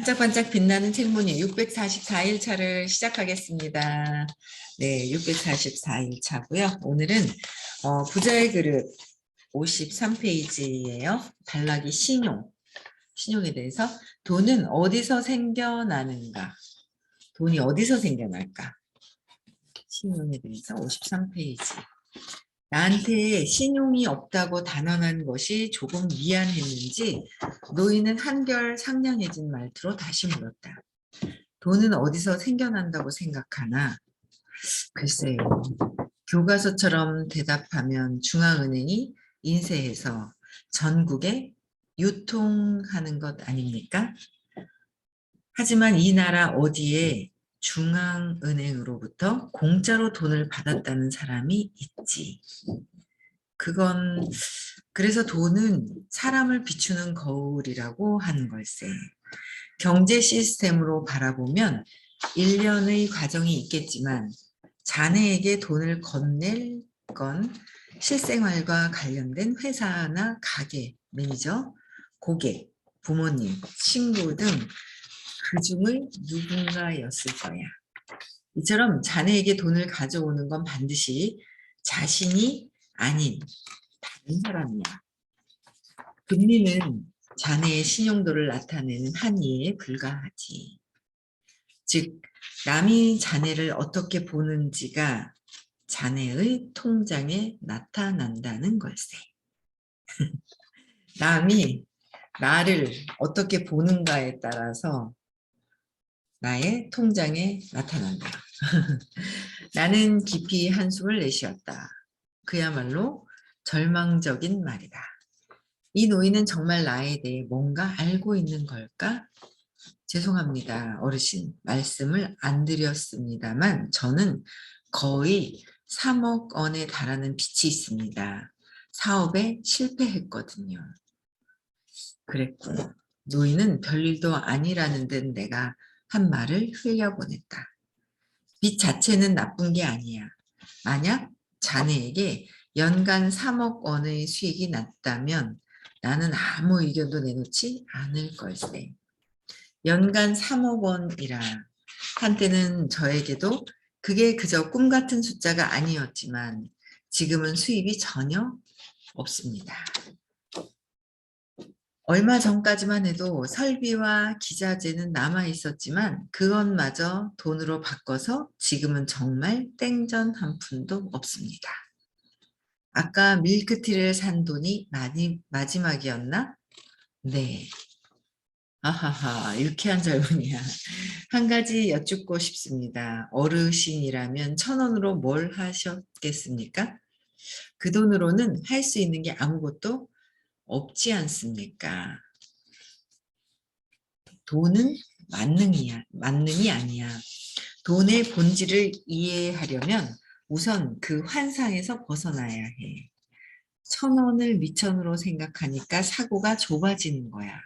반짝반짝 빛나는 책무늬 644일 차를 시작하겠습니다. 네, 644일 차고요. 오늘은 부자의 그릇 53페이지예요. 단락이 신용에 대해서 돈은 어디서 생겨나는가? 돈이 어디서 생겨날까? 신용에 대해서 53페이지. 나한테 신용이 없다고 단언한 것이 조금 미안했는지 노인은 한결 상냥해진 말투로 다시 물었다. 돈은 어디서 생겨난다고 생각하나? 글쎄요. 교과서처럼 대답하면 중앙은행이 인쇄해서 전국에 유통하는 것 아닙니까? 하지만 이 나라 어디에 중앙은행으로부터 공짜로 돈을 받았다는 사람이 있지. 그래서 돈은 사람을 비추는 거울이라고 하는 걸세. 경제 시스템으로 바라보면 일련의 과정이 있겠지만 자네에게 돈을 건넬 건 실생활과 관련된 회사나 가게, 매니저, 고객, 부모님, 친구 등 그중의 누군가였을 거야. 이처럼 자네에게 돈을 가져오는 건 반드시 자신이 아닌 다른 사람이야. 금리는 자네의 신용도를 나타내는 한이에 불과하지. 즉, 남이 자네를 어떻게 보는지가 자네의 통장에 나타난다는 걸세. 남이 나를 어떻게 보는가에 따라서 나의 통장에 나타난다. 나는 깊이 한숨을 내쉬었다. 그야말로 절망적인 말이다. 이 노인은 정말 나에 대해 뭔가 알고 있는 걸까? 죄송합니다, 어르신. 말씀을 안 드렸습니다만 저는 거의 3억 원에 달하는 빚이 있습니다. 사업에 실패했거든요. 그랬군. 노인은 별일도 아니라는 듯 내가 한 말을 흘려보냈다. 빚 자체는 나쁜 게 아니야. 만약 자네에게 연간 3억 원의 수익이 났다면 나는 아무 의견도 내놓지 않을 걸세. 연간 3억 원이라 한때는 저에게도 그게 그저 꿈 같은 숫자가 아니었지만 지금은 수입이 전혀 없습니다. 얼마 전까지만 해도 설비와 기자재는 남아 있었지만 그것마저 돈으로 바꿔서 지금은 정말 땡전 한 푼도 없습니다. 아까 밀크티를 산 돈이 마지막이었나? 네. 아하하, 유쾌한 젊은이야. 한 가지 여쭙고 싶습니다. 어르신이라면 1,000원으로 뭘 하셨겠습니까? 그 돈으로는 할 수 있는 게 아무것도 없지 않습니까? 돈은 만능이 아니야. 돈의 본질을 이해하려면 우선 그 환상에서 벗어나야 해. 1,000원을 미천으로 생각하니까 사고가 좁아지는 거야.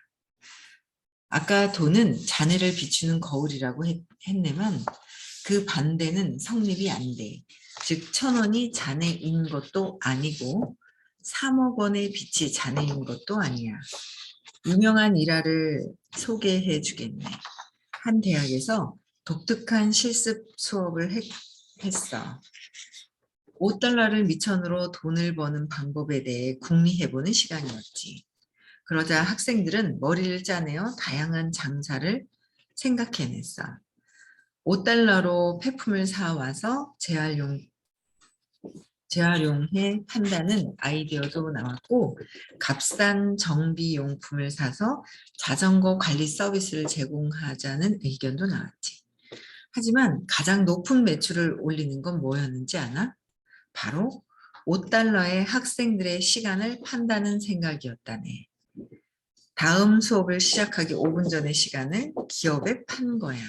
아까 돈은 자네를 비추는 거울이라고 했네만 그 반대는 성립이 안 돼. 즉 1,000원이 자네인 것도 아니고 3억 원의 빚이 자네인 것도 아니야. 유명한 일화를 소개해 주겠네. 한 대학에서 독특한 실습 수업을 했어. 5달러를 미천으로 돈을 버는 방법에 대해 궁리해보는 시간이었지. 그러자 학생들은 머리를 짜내어 다양한 장사를 생각해냈어. 5달러로 폐품을 사와서 재활용해 판다는 아이디어도 나왔고 값싼 정비용품을 사서 자전거 관리 서비스를 제공하자는 의견도 나왔지. 하지만 가장 높은 매출을 올리는 건 뭐였는지 아나? 바로 5달러의 학생들의 시간을 판다는 생각이었다네. 다음 수업을 시작하기 5분 전의 시간을 기업에 판 거야.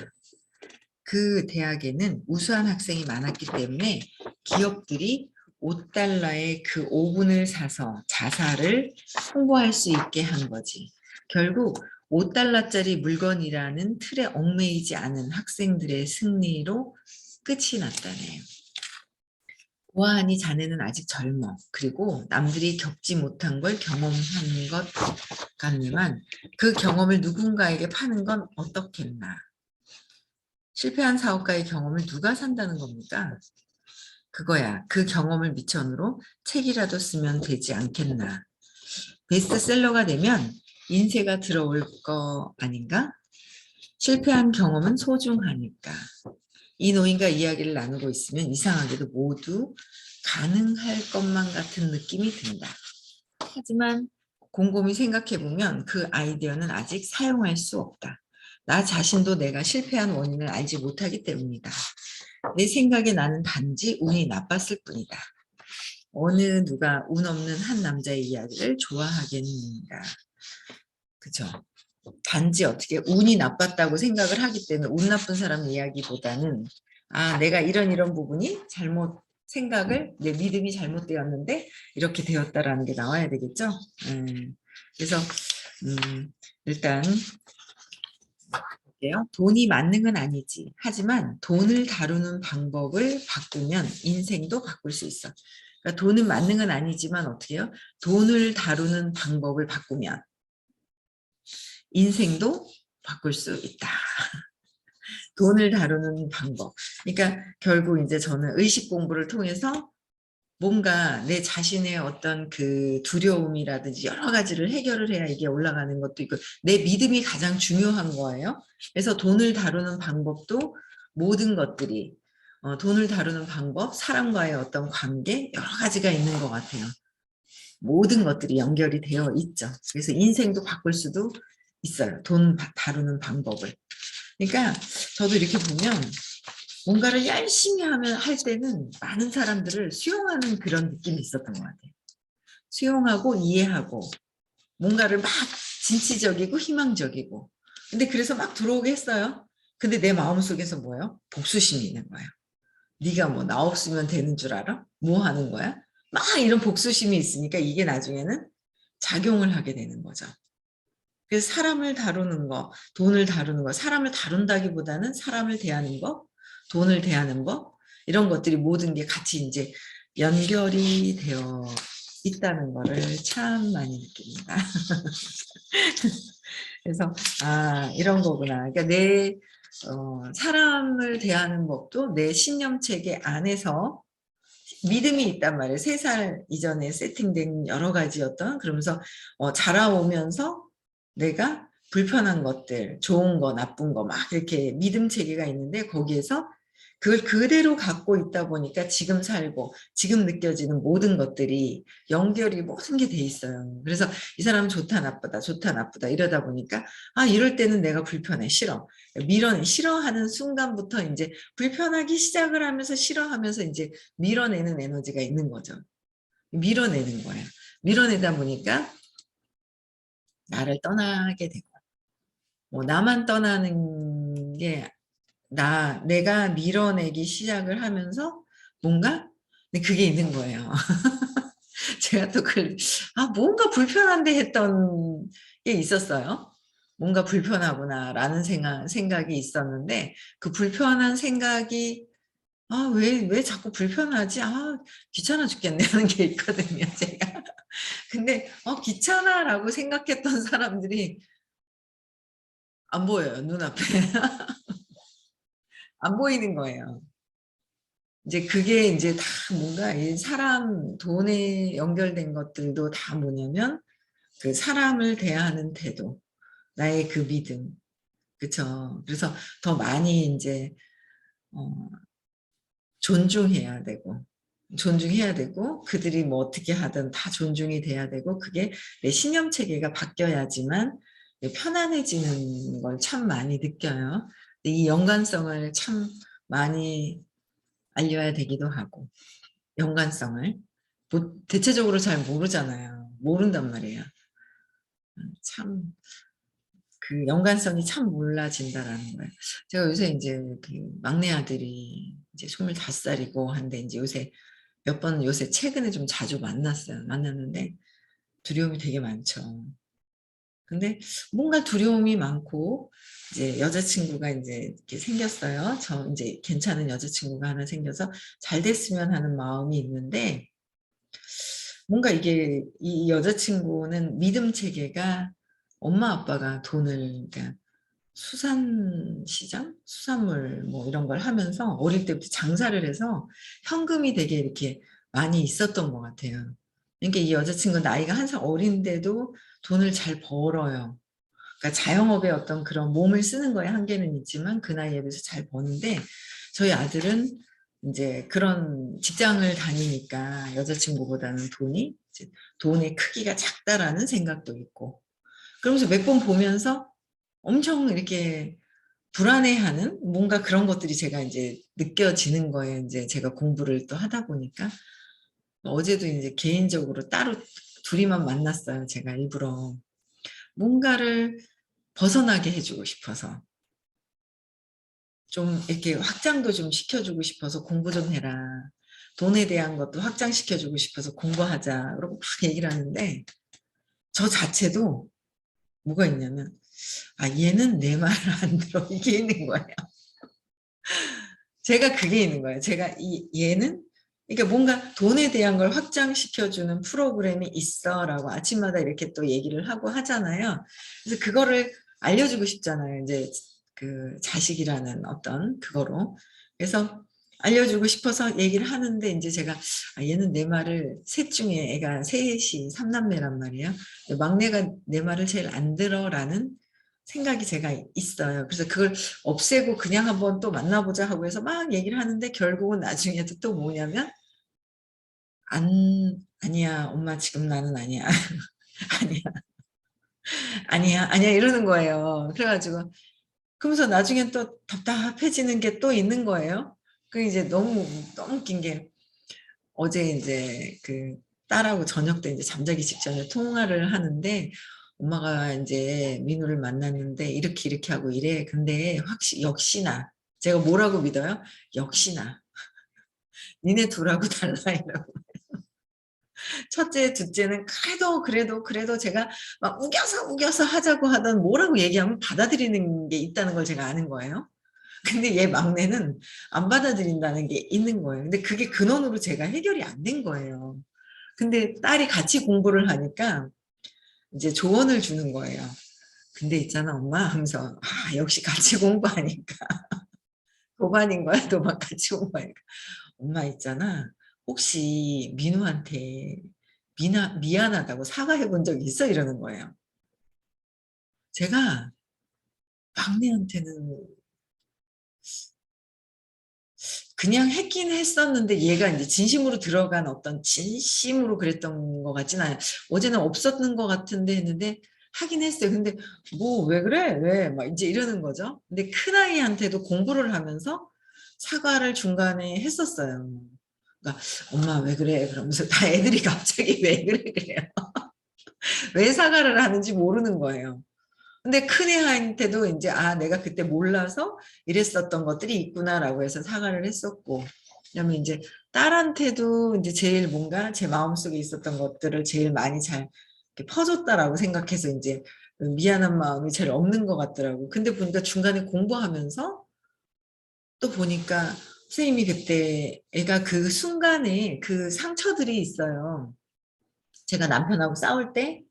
그 대학에는 우수한 학생이 많았기 때문에 기업들이 5달러의 그 5분을 사서 자사를 홍보할 수 있게 한 거지. 결국 5달러짜리 물건이라는 틀에 얽매이지 않은 학생들의 승리로 끝이 났다네요. 보아하니 자네는 아직 젊어. 그리고 남들이 겪지 못한 걸 경험한 것 같니만 그 경험을 누군가에게 파는 건 어떻겠나. 실패한 사업가의 경험을 누가 산다는 겁니까? 그거야. 그 경험을 미천으로 책이라도 쓰면 되지 않겠나. 베스트셀러가 되면 인세가 들어올 거 아닌가? 실패한 경험은 소중하니까. 이 노인과 이야기를 나누고 있으면 이상하게도 모두 가능할 것만 같은 느낌이 든다. 하지만 곰곰이 생각해보면 그 아이디어는 아직 사용할 수 없다. 나 자신도 내가 실패한 원인을 알지 못하기 때문이다. 내 생각에 나는 단지 운이 나빴을 뿐이다. 어느 누가 운 없는 한 남자의 이야기를 좋아하겠는가. 그죠? 단지 어떻게 운이 나빴다고 생각을 하기 때문에 운 나쁜 사람 이야기보다는 내가 이런 부분이 잘못 생각을 내 믿음이 잘못되었는데 이렇게 되었다라는 게 나와야 되겠죠. 그래서 일단 볼게요. 돈이 맞는 건 아니지. 하지만 돈을 다루는 방법을 바꾸면 인생도 바꿀 수 있어. 그러니까 돈은 맞는 건 아니지만 어떻게 해요? 돈을 다루는 방법을 바꾸면 인생도 바꿀 수 있다. 돈을 다루는 방법. 그러니까 결국 이제 저는 의식 공부를 통해서 뭔가 내 자신의 어떤 그 두려움이라든지 여러 가지를 해결을 해야 이게 올라가는 것도 있고 내 믿음이 가장 중요한 거예요. 그래서 돈을 다루는 방법도 모든 것들이 돈을 다루는 방법, 사람과의 어떤 관계 여러 가지가 있는 것 같아요. 모든 것들이 연결이 되어 있죠. 그래서 인생도 바꿀 수도 있어요. 돈 다루는 방법을. 그러니까 저도 이렇게 보면 뭔가를 열심히 하면 할 때는 많은 사람들을 수용하는 그런 느낌이 있었던 것 같아요. 수용하고 이해하고 뭔가를 막 진취적이고 희망적이고 근데 그래서 막 들어오게 했어요. 근데 내 마음속에서 뭐예요? 복수심이 있는 거예요. 네가 뭐 나 없으면 되는 줄 알아? 뭐 하는 거야? 막 이런 복수심이 있으니까 이게 나중에는 작용을 하게 되는 거죠. 그래서 사람을 다루는 거, 돈을 다루는 거, 사람을 다룬다기보다는 사람을 대하는 거, 돈을 대하는 거, 이런 것들이 모든 게 같이 이제 연결이 되어 있다는 거를 참 많이 느낍니다. 그래서, 이런 거구나. 그러니까 사람을 대하는 법도 내 신념체계 안에서 믿음이 있단 말이에요. 3살 이전에 세팅된 여러 가지 그러면서 자라오면서 내가 불편한 것들, 좋은 거, 나쁜 거 막 이렇게 믿음 체계가 있는데 거기에서 그걸 그대로 갖고 있다 보니까 지금 살고 지금 느껴지는 모든 것들이 연결이 모든 게 돼 있어요. 그래서 이 사람은 좋다 나쁘다 좋다 나쁘다 이러다 보니까 이럴 때는 내가 불편해 싫어 싫어하는 순간부터 이제 불편하기 시작을 하면서 싫어하면서 이제 밀어내는 에너지가 있는 거죠. 밀어내는 거예요. 밀어내다 보니까 나를 떠나게 되고 나만 떠나는 게 내가 밀어내기 시작을 하면서 뭔가 근데 그게 있는 거예요. 제가 또 뭔가 불편한데 했던 게 있었어요. 뭔가 불편하구나라는 생각이 있었는데 그 불편한 생각이 왜 자꾸 불편하지? 귀찮아 죽겠네 하는 게 있거든요, 제가. 근데 귀찮아라고 생각했던 사람들이 안 보여요, 눈앞에. 안 보이는 거예요. 이제 그게 이제 다 뭔가 이 사람 돈에 연결된 것들도 다 뭐냐면 그 사람을 대하는 태도, 나의 그 믿음, 그쵸? 그래서 더 많이 이제 어, 존중해야 되고 그들이 뭐 어떻게 하든 다 존중이 돼야 되고 그게 내 신념 체계가 바뀌어야지만 편안해지는 걸 참 많이 느껴요. 이 연관성을 참 많이 알려야 되기도 하고 연관성을 대체적으로 잘 모르잖아요. 모른단 말이에요. 참 그 연관성이 참 몰라진다라는 거예요. 제가 요새 이제 그 막내 아들이 이제 25살이고 한데 이제 요새 최근에 좀 자주 만났어요. 만났는데 두려움이 되게 많죠. 근데 뭔가 두려움이 많고 이제 여자친구가 이제 이렇게 생겼어요. 저 이제 괜찮은 여자친구가 하나 생겨서 잘 됐으면 하는 마음이 있는데 뭔가 이게 이 여자친구는 믿음 체계가 엄마 아빠가 돈을 그러니까 수산시장? 수산물 뭐 이런 걸 하면서 어릴 때부터 장사를 해서 현금이 되게 이렇게 많이 있었던 것 같아요. 그러니까 이 여자친구 나이가 한 살 어린데도 돈을 잘 벌어요. 그러니까 자영업의 어떤 그런 몸을 쓰는 거에 한계는 있지만 그 나이에 비해서 잘 버는데 저희 아들은 이제 그런 직장을 다니니까 여자친구보다는 돈이 이제 돈의 크기가 작다라는 생각도 있고 그러면서 몇 번 보면서 엄청 이렇게 불안해하는 뭔가 그런 것들이 제가 이제 느껴지는 거예요. 이제 제가 공부를 또 하다 보니까 어제도 이제 개인적으로 따로 둘이만 만났어요. 제가 일부러 뭔가를 벗어나게 해주고 싶어서 좀 이렇게 확장도 좀 시켜주고 싶어서 공부 좀 해라. 돈에 대한 것도 확장시켜주고 싶어서 공부하자. 그러고 막 얘기를 하는데 저 자체도 뭐가 있냐면 아 얘는 내 말을 안 들어 이게 있는 거예요. 제가 그게 있는 거예요. 제가 얘는 그러니까 뭔가 돈에 대한 걸 확장시켜주는 프로그램이 있어라고 아침마다 이렇게 또 얘기를 하고 하잖아요. 그래서 그거를 알려주고 싶잖아요. 이제 그 자식이라는 어떤 그거로. 그래서 알려주고 싶어서 얘기를 하는데 이제 제가 아, 얘는 내 말을 셋 중에 애가 셋이 삼남매란 말이에요. 막내가 내 말을 제일 안 들어라는 생각이 제가 있어요. 그래서 그걸 없애고 그냥 한번 또 만나보자 하고 해서 막 얘기를 하는데 결국은 나중에도 또 뭐냐면 아니야 엄마 지금 나는 아니야 아니야 아니야 아니야 이러는 거예요. 그래가지고 그러면서 나중엔 또 답답해지는 게 또 있는 거예요. 그 이제 너무 너무 웃긴 게 어제 이제 그 딸하고 저녁 때 이제 잠자기 직전에 통화를 하는데 엄마가 이제 민우를 만났는데 이렇게 하고 이래. 근데 역시나 제가 뭐라고 믿어요? 역시나 니네 둘하고 달라 이라고. 첫째, 둘째는 그래도 제가 막 우겨서 하자고 하던 뭐라고 얘기하면 받아들이는 게 있다는 걸 제가 아는 거예요. 근데 얘 막내는 안 받아들인다는 게 있는 거예요. 근데 그게 근원으로 제가 해결이 안 된 거예요. 근데 딸이 같이 공부를 하니까 이제 조언을 주는 거예요. 근데 있잖아 엄마 하면서 아 역시 같이 공부하니까 도반인 거야 도반 같이 공부하니까 엄마 있잖아 혹시 민우한테 미안하다고 사과해 본 적 있어? 이러는 거예요. 제가 막내한테는 그냥 했긴 했었는데 얘가 이제 진심으로 들어간 어떤 진심으로 그랬던 것 같진 않아요. 어제는 없었는 것 같은데 했는데 하긴 했어요. 근데 뭐 왜 그래? 왜? 막 이제 이러는 거죠. 근데 큰아이한테도 공부를 하면서 사과를 중간에 했었어요. 그러니까 엄마 왜 그래? 그러면서 다 애들이 갑자기 왜 그래? 그래요. 왜 사과를 하는지 모르는 거예요. 근데 큰애한테도 이제 아 내가 그때 몰라서 이랬었던 것들이 있구나라고 해서 사과를 했었고 그다음에 이제 딸한테도 이제 제일 뭔가 제 마음속에 있었던 것들을 제일 많이 잘 이렇게 퍼줬다라고 생각해서 이제 미안한 마음이 제일 없는 것 같더라고. 근데 보니까 중간에 공부하면서 또 보니까 선생님이 그때 애가 그 순간에 그 상처들이 있어요. 제가 남편하고 싸울 때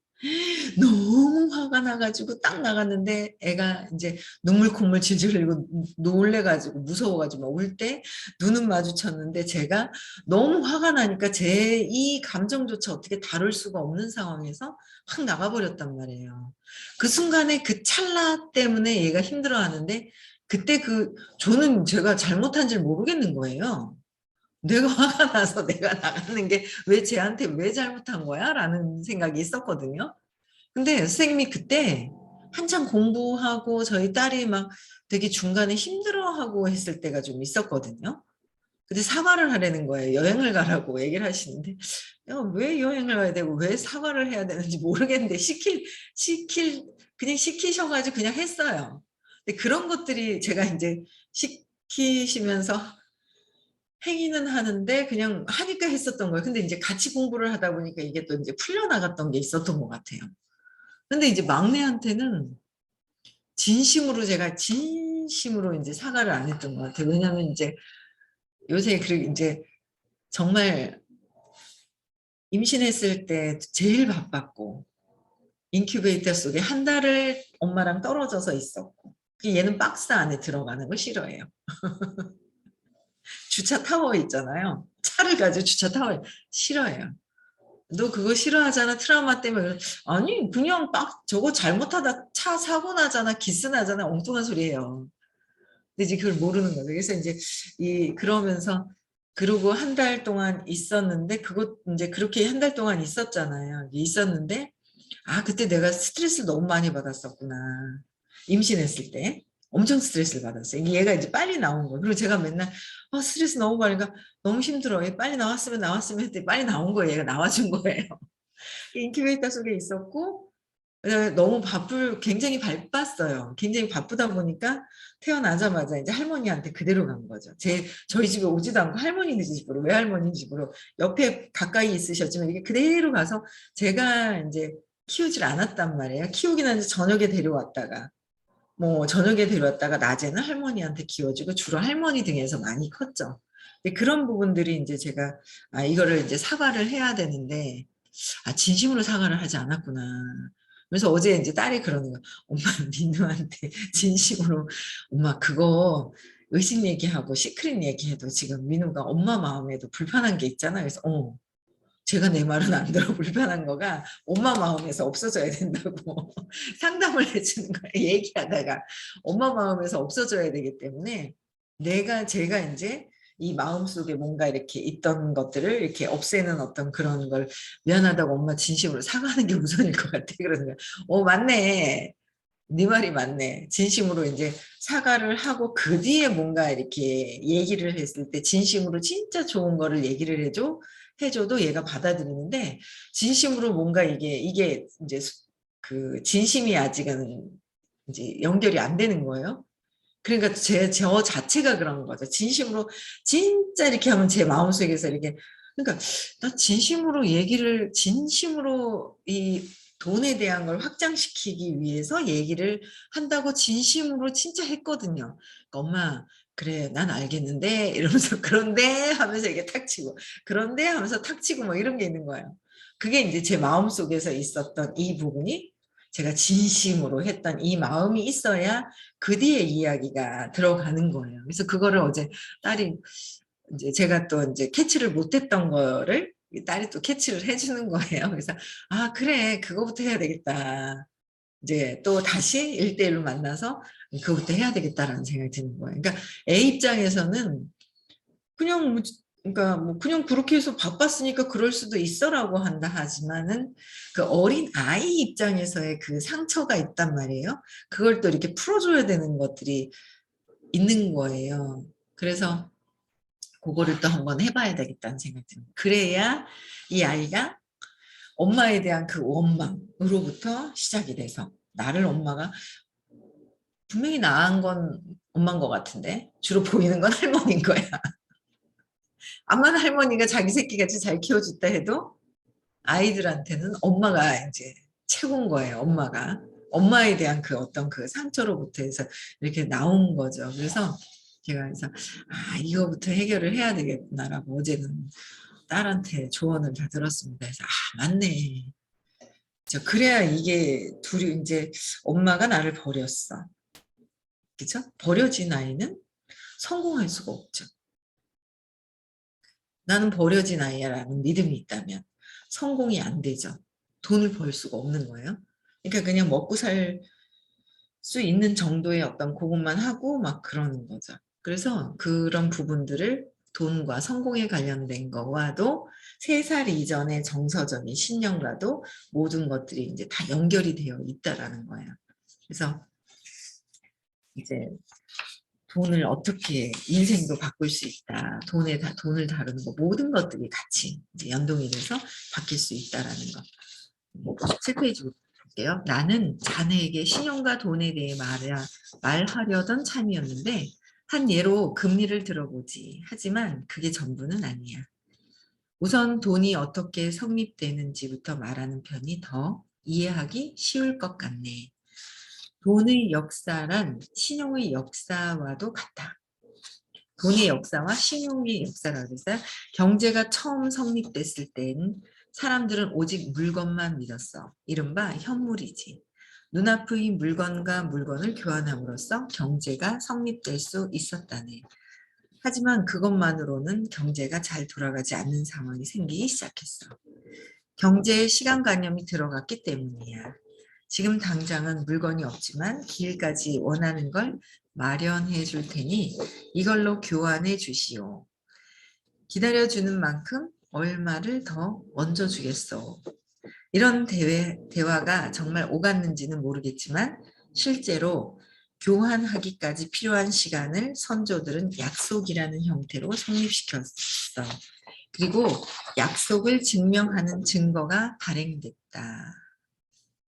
너무 화가 나가지고 딱 나갔는데 애가 이제 눈물 콧물 질질 흘리고 놀래가지고 무서워가지고 막 울 때 눈은 마주쳤는데 제가 너무 화가 나니까 제 이 감정조차 어떻게 다룰 수가 없는 상황에서 확 나가버렸단 말이에요. 그 순간에 그 찰나 때문에 얘가 힘들어하는데 그때 그 저는 제가 잘못한 줄 모르겠는 거예요. 내가 화가 나서 내가 나가는 게 왜 쟤한테 왜 잘못한 거야? 라는 생각이 있었거든요. 근데 선생님이 그때 한참 공부하고 저희 딸이 막 되게 중간에 힘들어하고 했을 때가 좀 있었거든요. 근데 사과를 하라는 거예요. 여행을 가라고 얘기를 하시는데 내가 왜 여행을 가야 되고 왜 사과를 해야 되는지 모르겠는데 시킬 그냥 시키셔가지고 그냥 했어요. 근데 그런 것들이 제가 이제 시키시면서 행위는 하는데 그냥 하니까 했었던 거예요. 근데 이제 같이 공부를 하다 보니까 이게 또 이제 풀려나갔던 게 있었던 것 같아요. 근데 이제 막내한테는 진심으로 제가 진심으로 이제 사과를 안 했던 것 같아요. 왜냐면 이제 요새 그리고 이제 정말 임신했을 때 제일 바빴고 인큐베이터 속에 한 달을 엄마랑 떨어져서 있었고 얘는 박스 안에 들어가는 걸 싫어해요. 주차 타워 있잖아요. 차를 가지고 주차 타워 싫어해요. 너 그거 싫어하잖아 트라우마 때문에. 아니 그냥 딱 저거 잘못하다 차 사고 나잖아 기스 나잖아 엉뚱한 소리예요. 근데 이제 그걸 모르는 거죠. 그래서 이제 그러면서 그러고 한 달 동안 있었는데 그것 이제 그렇게 한 달 동안 있었잖아요. 있었는데 아 그때 내가 스트레스를 너무 많이 받았었구나. 임신했을 때 엄청 스트레스를 받았어요. 얘가 이제 빨리 나온 거예요. 그리고 제가 맨날 스트레스 너무 받으니까 너무 힘들어. 얘 빨리 나왔으면 했더니 빨리 나온 거예요. 얘가 나와준 거예요. 인큐베이터 속에 있었고 너무 굉장히 바빴어요. 굉장히 바쁘다 보니까 태어나자마자 이제 할머니한테 그대로 간 거죠. 저희 집에 오지도 않고 할머니네 집으로, 외할머니 집으로 옆에 가까이 있으셨지만 이게 그대로 가서 제가 이제 키우질 않았단 말이에요. 키우기는 이제 저녁에 데려왔다가, 저녁에 데려왔다가 낮에는 할머니한테 키워주고 주로 할머니 등에서 많이 컸죠. 근데 그런 부분들이 이제 제가, 이거를 이제 사과를 해야 되는데, 진심으로 사과를 하지 않았구나. 그래서 어제 이제 딸이 그러는 거야. 엄마 민우한테 진심으로 엄마 그거 의식 얘기하고 시크릿 얘기해도 지금 민우가 엄마 마음에도 불편한 게 있잖아. 그래서 제가 내 말은 안 들어 불편한 거가 엄마 마음에서 없어져야 된다고 상담을 해주는 거야. 얘기하다가 엄마 마음에서 없어져야 되기 때문에 제가 이제 이 마음속에 뭔가 이렇게 있던 것들을 이렇게 없애는 어떤 그런 걸 미안하다고 엄마 진심으로 사과하는 게 우선일 것 같아. 그러는 거야. 맞네. 네 말이 맞네. 진심으로 이제 사과를 하고 그 뒤에 뭔가 이렇게 얘기를 했을 때 진심으로 진짜 좋은 거를 얘기를 해줘도 얘가 받아들이는데 진심으로 뭔가 이게 이제 그 진심이 아직은 이제 연결이 안 되는 거예요. 그러니까 저 자체가 그런 거죠. 진심으로 진짜 이렇게 하면 제 마음속에서 이렇게 그러니까 나 진심으로 이 돈에 대한 걸 확장시키기 위해서 얘기를 한다고 진심으로 진짜 했거든요. 그러니까 엄마 그래 난 알겠는데 이러면서 그런데 하면서 이게 탁 치고 그런데 하면서 탁 치고 뭐 이런 게 있는 거예요. 그게 이제 제 마음속에서 있었던 이 부분이 제가 진심으로 했던 이 마음이 있어야 그 뒤에 이야기가 들어가는 거예요. 그래서 그거를 어제 딸이 이제 제가 또 이제 캐치를 못했던 거를 딸이 또 캐치를 해주는 거예요. 그래서 그래 그거부터 해야 되겠다. 이제 또 다시 1대1로 만나서 그거부터 해야 되겠다라는 생각이 드는 거예요. 그러니까 A 입장에서는 그냥 그러니까 그냥 그렇게 해서 바빴으니까 그럴 수도 있어라고 한다 하지만은 그 어린 아이 입장에서의 그 상처가 있단 말이에요. 그걸 또 이렇게 풀어줘야 되는 것들이 있는 거예요. 그래서 그거를 또 한번 해봐야 되겠다는 생각이 듭니다. 그래야 이 아이가 엄마에 대한 그 원망으로부터 시작이 돼서 나를 엄마가 분명히 낳은 건 엄마인 것 같은데 주로 보이는 건 할머니인 거야. 암만 할머니가 자기 새끼같이 잘 키워줬다 해도 아이들한테는 엄마가 이제 최고인 거예요. 엄마에 대한 그 어떤 그 상처로부터 해서 이렇게 나온 거죠. 그래서 제가 그래서 이거부터 해결을 해야 되겠구나라고 어제는 딸한테 조언을 다 들었습니다. 그래서 맞네. 그래야 이게 둘이 이제 엄마가 나를 버렸어. 그죠? 버려진 아이는 성공할 수가 없죠. 나는 버려진 아이야라는 믿음이 있다면 성공이 안 되죠. 돈을 벌 수가 없는 거예요. 그러니까 그냥 먹고 살 수 있는 정도의 어떤 그것만 하고 막 그러는 거죠. 그래서 그런 부분들을 돈과 성공에 관련된 거와도 3살 이전의 정서적인 신념과도 모든 것들이 이제 다 연결이 되어 있다라는 거예요. 그래서 이제 돈을 어떻게 인생도 바꿀 수 있다. 돈을 다루는 거 모든 것들이 같이 이제 연동이 돼서 바뀔 수 있다라는 거. 7페이지 볼게요. 나는 자네에게 신용과 돈에 대해 말하려던 참이었는데 한 예로 금리를 들어보지. 하지만 그게 전부는 아니야. 우선 돈이 어떻게 성립되는지부터 말하는 편이 더 이해하기 쉬울 것 같네. 돈의 역사란 신용의 역사와도 같다. 돈의 역사와 신용의 역사가 그래서 경제가 처음 성립됐을 땐 사람들은 오직 물건만 믿었어. 이른바 현물이지. 눈앞의 물건과 물건을 교환함으로써 경제가 성립될 수 있었다네. 하지만 그것만으로는 경제가 잘 돌아가지 않는 상황이 생기기 시작했어. 경제에 시간관념이 들어갔기 때문이야. 지금 당장은 물건이 없지만 길까지 원하는 걸 마련해 줄 테니 이걸로 교환해 주시오. 기다려주는 만큼 얼마를 더 얹어주겠소. 이런 대화가 정말 오갔는지는 모르겠지만 실제로 교환하기까지 필요한 시간을 선조들은 약속이라는 형태로 성립시켰어. 그리고 약속을 증명하는 증거가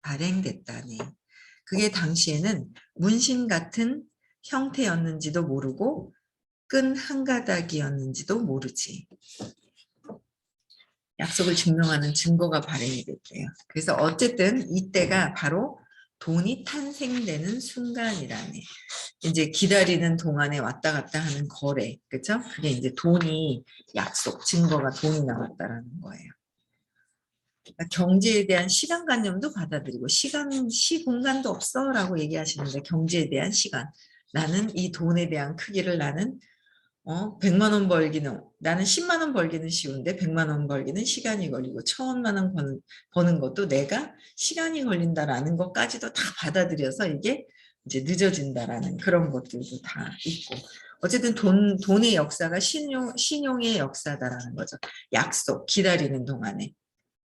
발행됐다네. 그게 당시에는 문신 같은 형태였는지도 모르고 끈 한 가닥이었는지도 모르지. 약속을 증명하는 증거가 발행이 됐대요. 그래서 어쨌든 이때가 바로 돈이 탄생되는 순간이라네. 이제 기다리는 동안에 왔다 갔다 하는 거래, 그렇죠? 그게 이제 돈이 약속, 증거가 돈이 나왔다라는 거예요. 그러니까 경제에 대한 시간관념도 받아들이고 시공간도 없어라고 얘기하시는데 경제에 대한 시간. 나는 이 돈에 대한 크기를 나는 100만 원 벌기는 나는 10만 원 벌기는 쉬운데 100만 원 벌기는 시간이 걸리고 1,000만 원 버는 것도 내가 시간이 걸린다라는 것까지도 다 받아들여서 이게 이제 늦어진다라는 그런 것들도 다 있고 어쨌든 돈의 역사가 신용의 역사다라는 거죠. 약속 기다리는 동안에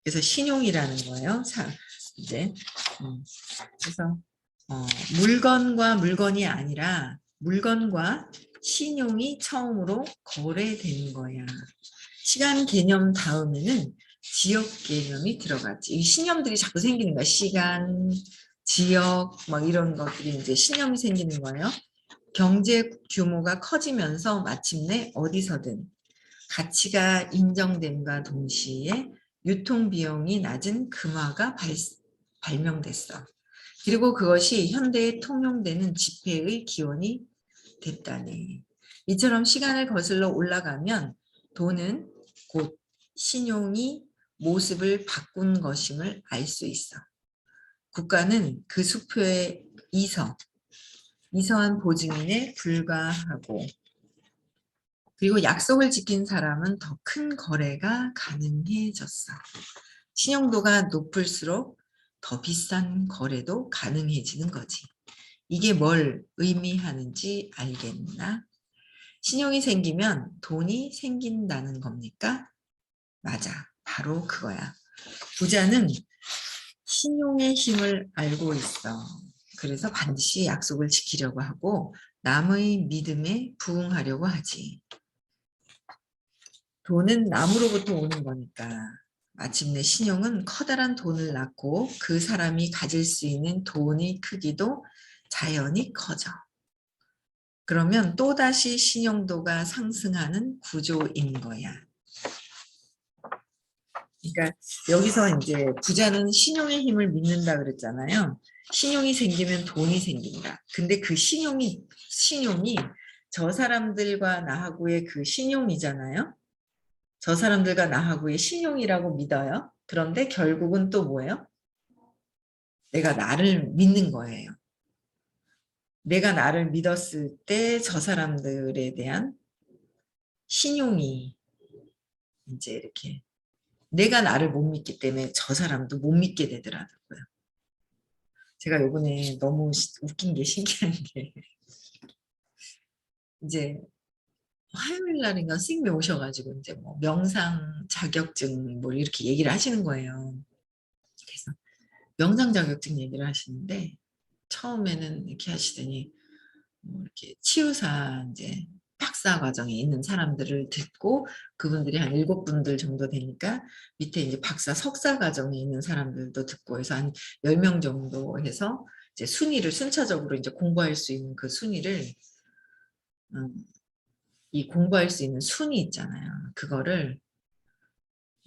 그래서 신용이라는 거예요. 이제 그래서 물건과 물건이 아니라 물건과 신용이 처음으로 거래된 거야. 시간 개념 다음에는 지역 개념이 들어갔지. 이 신념들이 자꾸 생기는 거야. 시간, 지역, 막 이런 것들이 이제 신념이 생기는 거예요. 경제 규모가 커지면서 마침내 어디서든 가치가 인정됨과 동시에 유통비용이 낮은 금화가 발명됐어. 그리고 그것이 현대에 통용되는 지폐의 기원이 됐다네. 이처럼 시간을 거슬러 올라가면 돈은 곧 신용이 모습을 바꾼 것임을 알 수 있어. 국가는 그 수표의 이서한 보증인에 불과하고 그리고 약속을 지킨 사람은 더 큰 거래가 가능해졌어. 신용도가 높을수록 더 비싼 거래도 가능해지는 거지. 이게 뭘 의미하는지 알겠나? 신용이 생기면 돈이 생긴다는 겁니까? 맞아. 바로 그거야. 부자는 신용의 힘을 알고 있어. 그래서 반드시 약속을 지키려고 하고 남의 믿음에 부응하려고 하지. 돈은 남으로부터 오는 거니까. 마침내 신용은 커다란 돈을 낳고 그 사람이 가질 수 있는 돈의 크기도 자연히 커져. 그러면 또다시 신용도가 상승하는 구조인 거야. 그러니까 여기서 이제 부자는 신용의 힘을 믿는다 그랬잖아요. 신용이 생기면 돈이 생긴다. 근데 그 신용이 저 사람들과 나하고의 그 신용이잖아요. 저 사람들과 나하고의 신용이라고 믿어요. 그런데 결국은 또 뭐예요? 내가 나를 믿는 거예요. 내가 나를 믿었을 때 저 사람들에 대한 신용이 이제 이렇게 내가 나를 못 믿기 때문에 저 사람도 못 믿게 되더라고요. 제가 요번에 너무 웃긴 게 신기한 게 이제 화요일 날인가 스님이 오셔가지고 이제 뭐 명상 자격증 뭐 이렇게 얘기를 하시는 거예요. 그래서 명상 자격증 얘기를 하시는데 처음에는 이렇게 하시더니 뭐 이렇게 치유사 이제 박사 과정에 있는 사람들을 듣고 그분들이 한 7분들 정도 되니까 밑에 이제 박사 석사 과정에 있는 사람들도 듣고 해서 한 10명 정도 해서 이제 순차적으로 이제 공부할 수 있는 그 순위를 이 공부할 수 있는 순위 있잖아요. 그거를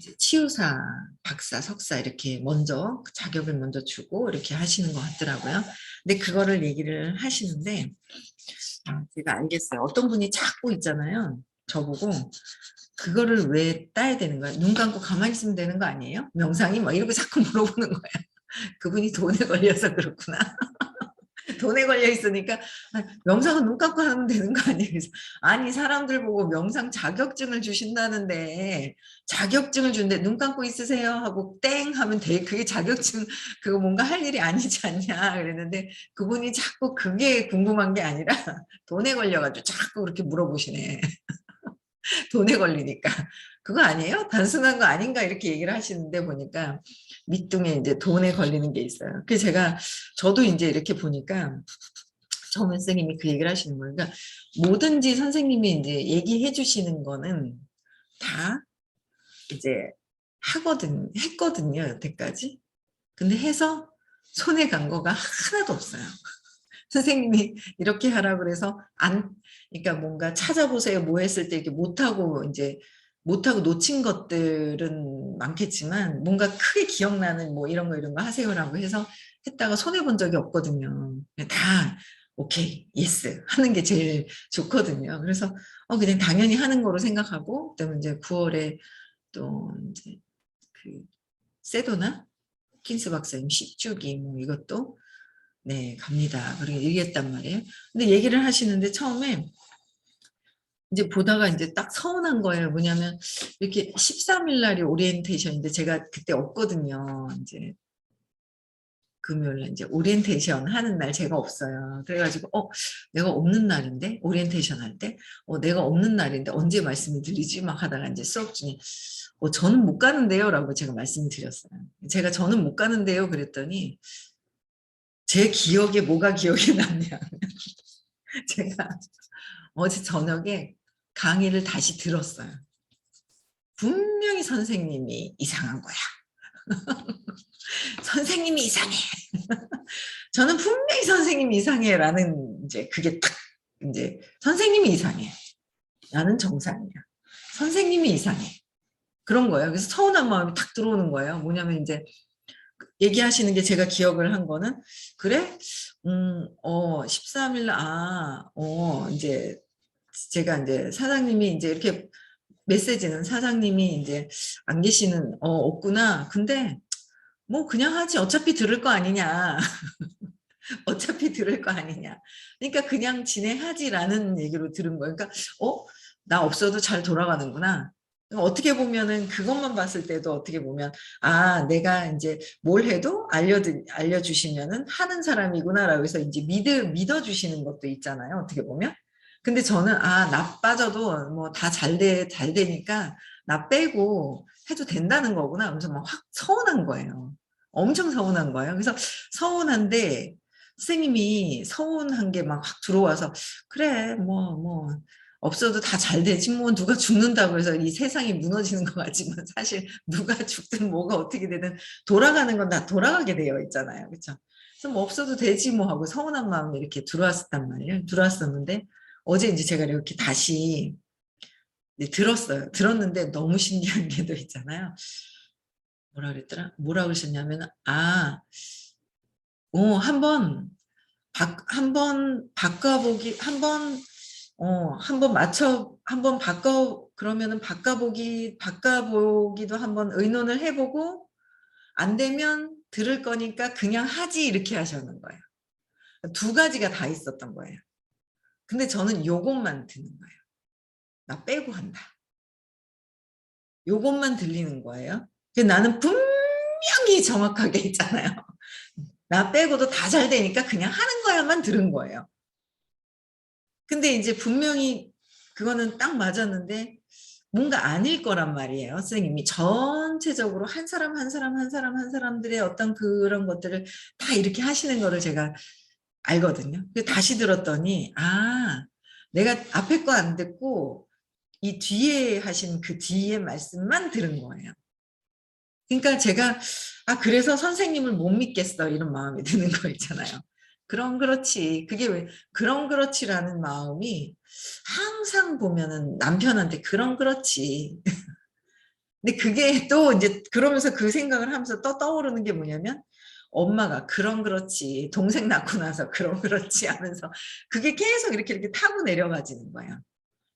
이제 치유사, 박사, 석사 이렇게 먼저 그 자격을 먼저 주고 이렇게 하시는 것 같더라고요. 근데 그거를 얘기를 하시는데 제가 알겠어요. 어떤 분이 자꾸 있잖아요. 저보고 그거를 왜 따야 되는 거야? 눈 감고 가만히 있으면 되는 거 아니에요? 명상이 막 이러고 자꾸 물어보는 거야. 그분이 돈에 걸려서 그렇구나. 돈에 걸려 있으니까 명상은 눈 감고 하면 되는 거 아니에요? 그래서 아니 사람들 보고 명상 자격증을 주신다는데 자격증을 준대 눈 감고 있으세요 하고 땡 하면 돼 그게 자격증 그거 뭔가 할 일이 아니지 않냐 그랬는데 그분이 자꾸 그게 궁금한 게 아니라 돈에 걸려가지고 자꾸 그렇게 물어보시네. 돈에 걸리니까 그거 아니에요? 단순한 거 아닌가 이렇게 얘기를 하시는데 보니까 밑둥에 이제 돈에 걸리는 게 있어요. 그래서 저도 이제 이렇게 보니까 정은 선생님이 그 얘기를 하시는 거예요. 그러니까 뭐든지 선생님이 이제 얘기해 주시는 거는 다 이제 했거든요, 여태까지. 근데 해서 손에 간 거가 하나도 없어요. 선생님이 이렇게 하라 그래서 그러니까 뭔가 찾아보세요 뭐 했을 때 이렇게 못하고 놓친 것들은 많겠지만 뭔가 크게 기억나는 뭐 이런 거 하세요라고 해서 했다가 손해 본 적이 없거든요. 다 오케이, 예스 하는 게 제일 좋거든요. 그래서 그냥 당연히 하는 거로 생각하고 그다음에 이제 9월에 또 이제 그 세도나 킨스 박사님 10주기 뭐 이것도 네, 갑니다. 그렇게 얘기했단 말이에요. 근데 얘기를 하시는데 처음에 이제 보다가 이제 딱 서운한 거예요. 뭐냐면 이렇게 13일 날이 오리엔테이션인데 제가 그때 없거든요. 이제 금요일 날 이제 오리엔테이션 하는 날 제가 없어요. 그래가지고 내가 없는 날인데 오리엔테이션 할 때 내가 없는 날인데 언제 말씀을 드리지 막 하다가 이제 수업 중에 저는 못 가는데요라고 제가 말씀드렸어요. 저는 못 가는데요 그랬더니 제 기억에 뭐가 기억에 남냐. 제가 어제 저녁에 강의를 다시 들었어요. 분명히 선생님이 이상한 거야. 선생님이 이상해. 저는 분명히 선생님이 이상해라는 이제 그게 딱 이제 선생님이 이상해. 나는 정상이야. 선생님이 이상해. 그런 거예요. 그래서 서운한 마음이 탁 들어오는 거예요. 뭐냐면 이제 얘기하시는 게 제가 기억을 한 거는 그래? 13일 이제 제가 이제 사장님이 이제 이렇게 메시지는 사장님이 이제 안 계시는 없구나. 근데 뭐 그냥 하지 어차피 들을 거 아니냐. 어차피 들을 거 아니냐. 그러니까 그냥 진행하지라는 얘기로 들은 거예요. 그러니까 나 없어도 잘 돌아가는구나. 그러니까 어떻게 보면은 그것만 봤을 때도 어떻게 보면 내가 이제 뭘 해도 알려주시면은 하는 사람이구나라고 해서 이제 믿어주시는 것도 있잖아요. 어떻게 보면. 근데 저는 나 빠져도 뭐 다 잘 되니까 나 빼고 해도 된다는 거구나. 하면서 막 확 서운한 거예요. 엄청 서운한 거예요. 그래서 서운한데 선생님이 서운한 게 막 확 들어와서 그래 뭐 없어도 다 잘 되지 뭐 누가 죽는다고 해서 이 세상이 무너지는 것 같지만 사실 누가 죽든 뭐가 어떻게 되든 돌아가는 건 다 돌아가게 되어 있잖아요. 그렇죠? 그래서 뭐 없어도 되지 뭐 하고 서운한 마음이 이렇게 들어왔었단 말이에요. 들어왔었는데 어제 이제 제가 이렇게 다시 들었어요. 들었는데 너무 신기한 게 또 있잖아요. 뭐라 그랬더라? 뭐라 그러셨냐면 한번 바꿔보기 한번 그러면은 바꿔보기도 한번 의논을 해보고 안 되면 들을 거니까 그냥 하지 이렇게 하셨는 거예요. 두 가지가 다 있었던 거예요. 근데 저는 요것만 듣는 거예요. 나 빼고 한다. 요것만 들리는 거예요. 나는 분명히 정확하게 있잖아요. 나 빼고도 다 잘 되니까 그냥 하는 거야만 들은 거예요. 근데 이제 분명히 그거는 딱 맞았는데 뭔가 아닐 거란 말이에요. 선생님이 전체적으로 한 사람 한 사람 한 사람 한 사람들의 어떤 그런 것들을 다 이렇게 하시는 거를 제가 알거든요. 다시 들었더니 내가 앞에 거 안 듣고 이 뒤에 하신 그 뒤에 말씀만 들은 거예요. 그러니까 제가 그래서 선생님을 못 믿겠어 이런 마음이 드는 거 있잖아요. 그럼 그렇지. 그게 왜 그럼 그렇지라는 마음이 항상 보면은 남편한테 그럼 그렇지. 근데 그게 또 이제 그러면서 그 생각을 하면서 떠오르는 게 뭐냐면 엄마가 그럼 그렇지 동생 낳고 나서 그럼 그렇지 하면서 그게 계속 이렇게 타고 내려가지는 거예요.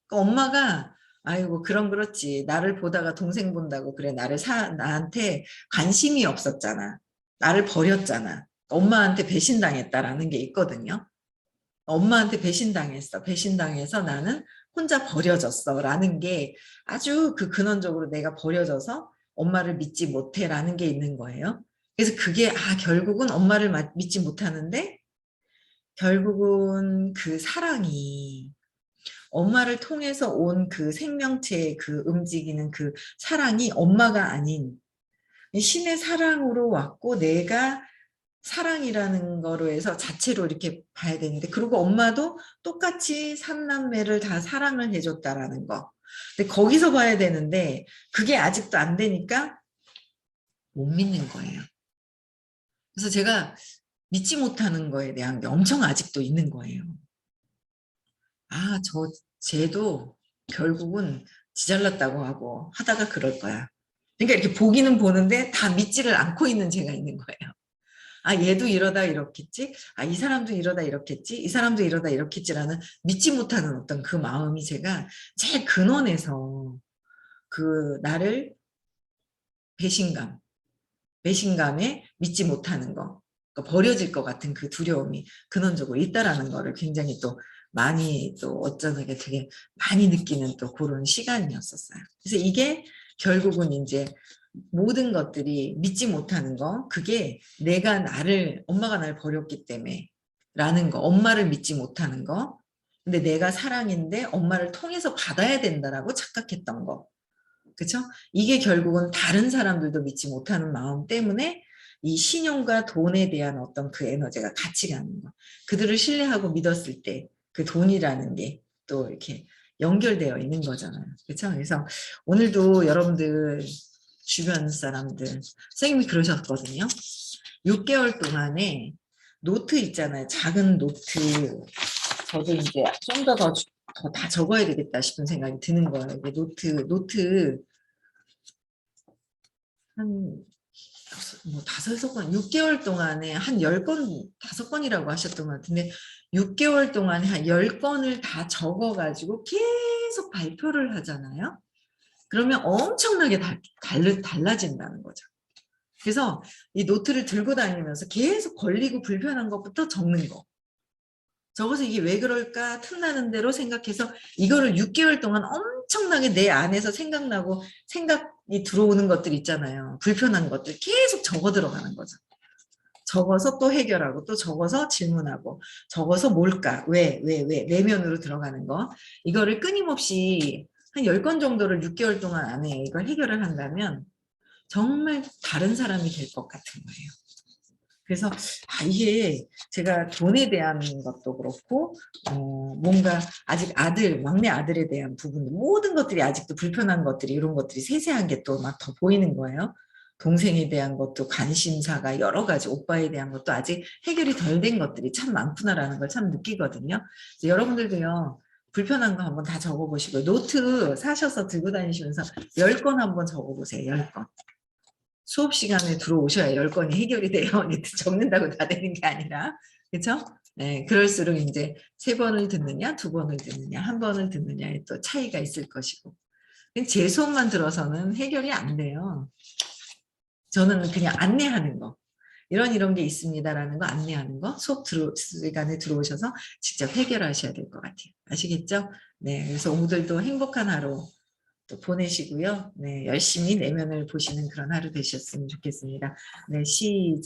그러니까 엄마가 아이고 그럼 그렇지 나를 보다가 동생 본다고 그래 나한테 관심이 없었잖아. 나를 버렸잖아. 엄마한테 배신당했다라는 게 있거든요. 엄마한테 배신당했어. 배신당해서 나는 혼자 버려졌어. 라는 게 아주 그 근원적으로 내가 버려져서 엄마를 믿지 못해 라는 게 있는 거예요. 그래서 그게 결국은 엄마를 믿지 못하는데 결국은 그 사랑이 엄마를 통해서 온 그 생명체의 그 움직이는 그 사랑이 엄마가 아닌 신의 사랑으로 왔고 내가 사랑이라는 거로 해서 자체로 이렇게 봐야 되는데 그리고 엄마도 똑같이 삼남매를 다 사랑을 해줬다라는 거. 근데 거기서 봐야 되는데 그게 아직도 안 되니까 못 믿는 거예요. 그래서 제가 믿지 못하는 거에 대한 게 엄청 아직도 있는 거예요. 쟤도 결국은 지잘났다고 하고 하다가 그럴 거야. 그러니까 이렇게 보기는 보는데 다 믿지를 않고 있는 제가 있는 거예요. 얘도 이러다 이렇겠지? 이 사람도 이러다 이렇겠지? 이 사람도 이러다 이렇겠지라는 믿지 못하는 어떤 그 마음이 제가 제일 근원에서 그 나를 배신감에 믿지 못하는 거, 그러니까 버려질 것 같은 그 두려움이 근원적으로 있다라는 거를 굉장히 또 많이 또 어쩌게 되게 많이 느끼는 또 그런 시간이었었어요. 그래서 이게 결국은 이제 모든 것들이 믿지 못하는 거, 그게 엄마가 나를 버렸기 때문에 라는 거, 엄마를 믿지 못하는 거, 근데 내가 사랑인데 엄마를 통해서 받아야 된다라고 착각했던 거. 그렇죠? 이게 결국은 다른 사람들도 믿지 못하는 마음 때문에 이 신용과 돈에 대한 어떤 그 에너지가 같이 가는 거. 그들을 신뢰하고 믿었을 때 그 돈이라는 게 또 이렇게 연결되어 있는 거잖아요. 그렇죠? 그래서 오늘도 여러분들 주변 사람들 선생님이 그러셨거든요. 6개월 동안에 노트 있잖아요. 작은 노트. 저도 이제 좀 더 다 적어야 되겠다 싶은 생각이 드는 거예요. 이게 노트 한 다섯 여섯 건 6개월 동안에 한 10건 5건이라고 하셨던 것 같은데 6개월 동안에 한 10건을 다 적어가지고 계속 발표를 하잖아요. 그러면 엄청나게 달라진다는 거죠. 그래서 이 노트를 들고 다니면서 계속 걸리고 불편한 것부터 적는 거. 적어서 이게 왜 그럴까 틈나는 대로 생각해서 이거를 6개월 동안 엄청나게 내 안에서 생각이 들어오는 것들 있잖아요. 불편한 것들 계속 적어 들어가는 거죠. 적어서 또 해결하고 또 적어서 질문하고 적어서 뭘까 왜 내면으로 들어가는 거 이거를 끊임없이 한 10건 정도를 6개월 동안 안에 이걸 해결을 한다면 정말 다른 사람이 될 것 같은 거예요. 그래서 이게 제가 돈에 대한 것도 그렇고 뭔가 아직 막내 아들에 대한 부분 모든 것들이 아직도 불편한 것들이 이런 것들이 세세한 게 또 막 더 보이는 거예요. 동생에 대한 것도 관심사가 여러 가지 오빠에 대한 것도 아직 해결이 덜 된 것들이 참 많구나라는 걸 참 느끼거든요. 여러분들도요. 불편한 거 한번 다 적어보시고 노트 사셔서 들고 다니시면서 10건 한번 적어보세요. 10건. 수업 시간에 들어오셔야 10건이 해결이 돼요. 적는다고 다 되는 게 아니라. 그렇죠? 네, 그럴수록 이제 3번을 듣느냐, 2번을 듣느냐, 1번을 듣느냐에 또 차이가 있을 것이고. 제 수업만 들어서는 해결이 안 돼요. 저는 그냥 안내하는 거. 이런 게 있습니다라는 거 안내하는 거 수업 시간에 들어오셔서 직접 해결하셔야 될 것 같아요. 아시겠죠? 네, 그래서 오늘도 행복한 하루 또 보내시고요. 네, 열심히 내면을 보시는 그런 하루 되셨으면 좋겠습니다. 네, 시작.